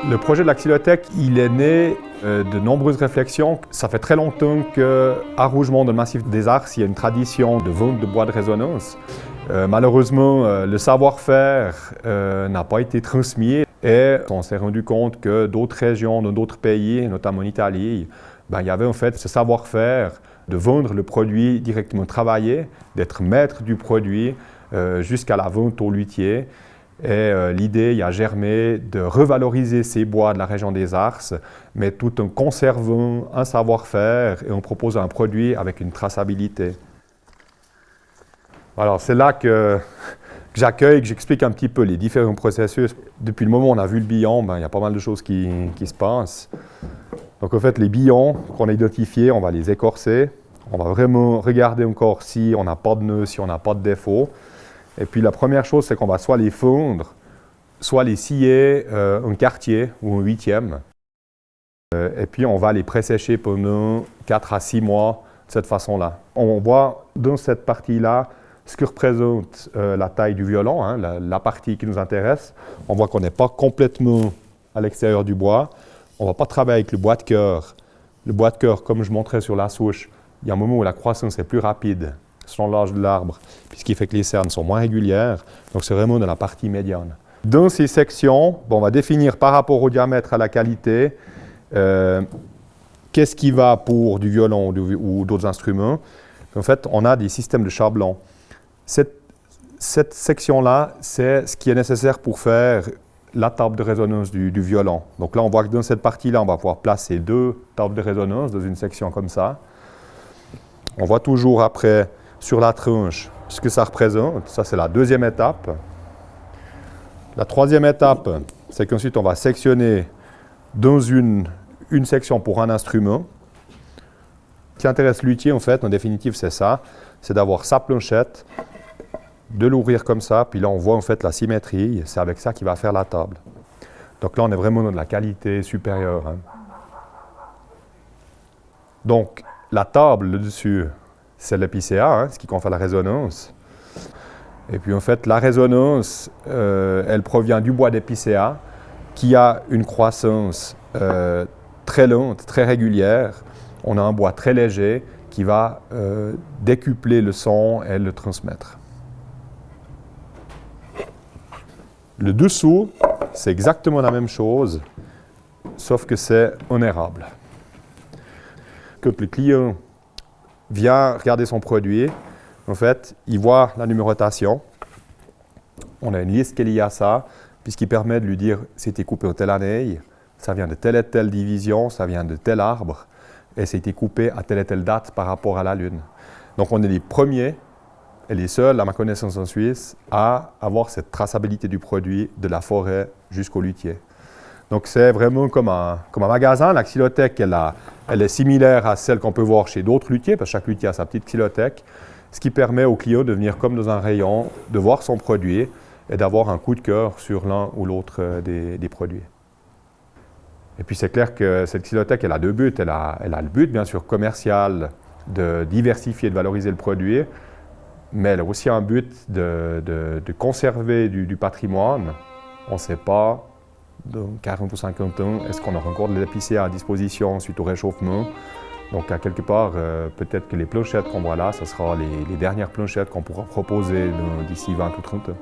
Le projet de la xylothèque, il est né de nombreuses réflexions. Ça fait très longtemps qu'à Rougemont, dans le massif des Ars, il y a une tradition de vente de bois de résonance. Malheureusement, le savoir-faire n'a pas été transmis et on s'est rendu compte que d'autres régions, dans d'autres pays, notamment en Italie, il y avait en fait ce savoir-faire de vendre le produit directement travaillé, d'être maître du produit jusqu'à la vente au luthier. Et l'idée a germé de revaloriser ces bois de la région des Ars, mais tout en conservant un savoir-faire et en proposant un produit avec une traçabilité. Alors c'est là que j'accueille, que j'explique un petit peu les différents processus. Depuis le moment où on a vu le bilan, il y a pas mal de choses qui se passent. Donc en fait, les billons qu'on a identifiés, on va les écorcer. On va vraiment regarder encore si on n'a pas de nœuds, si on n'a pas de défauts. Et puis la première chose, c'est qu'on va soit les fondre, soit les scier un quartier ou un huitième. Et puis on va les présécher pendant 4 à 6 mois de cette façon-là. On voit dans cette partie-là ce que représente la taille du violon, hein, la partie qui nous intéresse. On voit qu'on n'est pas complètement à l'extérieur du bois. On ne va pas travailler avec le bois de cœur. Le bois de cœur, comme je montrais sur la souche, il y a un moment où la croissance est plus rapide selon l'âge de l'arbre, puisqu'il fait que les cernes sont moins régulières. Donc c'est vraiment dans la partie médiane. Dans ces sections, on va définir par rapport au diamètre à la qualité, qu'est-ce qui va pour du violon ou d'autres instruments. En fait, on a des systèmes de chablons. Cette section-là, c'est ce qui est nécessaire pour faire la table de résonance du violon. Donc là, on voit que dans cette partie-là, on va pouvoir placer 2 tables de résonance dans une section comme ça. On voit toujours après, sur la tranche, ce que ça représente. Ça, c'est la deuxième étape. La troisième étape, c'est qu'ensuite, on va sectionner dans une section pour un instrument. Ce qui intéresse l'luthier, en fait, en définitive, c'est ça. C'est d'avoir sa planchette, de l'ouvrir comme ça, puis là, on voit en fait la symétrie. C'est avec ça qu'il va faire la table. Donc là, on est vraiment dans de la qualité supérieure. Hein. Donc, la table, le dessus, c'est l'épicéa, hein, ce qui confère la résonance. Et puis en fait, la résonance, elle provient du bois d'épicéa qui a une croissance très lente, très régulière. On a un bois très léger qui va décupler le son et le transmettre. Le dessous, c'est exactement la même chose, sauf que c'est en érable. Quand le client vient regarder son produit, en fait, il voit la numérotation. On a une liste qui est liée à ça, puisqu'il permet de lui dire c'était coupé en telle année, ça vient de telle et telle division, ça vient de tel arbre, et ça a été coupé à telle et telle date par rapport à la Lune. Donc on est les premiers et les seuls, à ma connaissance en Suisse, à avoir cette traçabilité du produit de la forêt jusqu'au luthier. Donc c'est vraiment comme un magasin. La xylothèque, elle est similaire à celle qu'on peut voir chez d'autres luthiers, parce que chaque luthier a sa petite xylothèque, ce qui permet au client de venir comme dans un rayon, de voir son produit et d'avoir un coup de cœur sur l'un ou l'autre des produits. Et puis c'est clair que cette xylothèque, elle a 2 buts. Elle a le but, bien sûr, commercial, de diversifier, de valoriser le produit, mais elle a aussi un but de conserver du patrimoine. On ne sait pas, dans 40 ou 50 ans, est-ce qu'on aura encore de l'épicéa à disposition suite au réchauffement. Donc à quelque part, peut-être que les planchettes qu'on voit là, ce sera les dernières planchettes qu'on pourra proposer d'ici 20 ou 30 ans.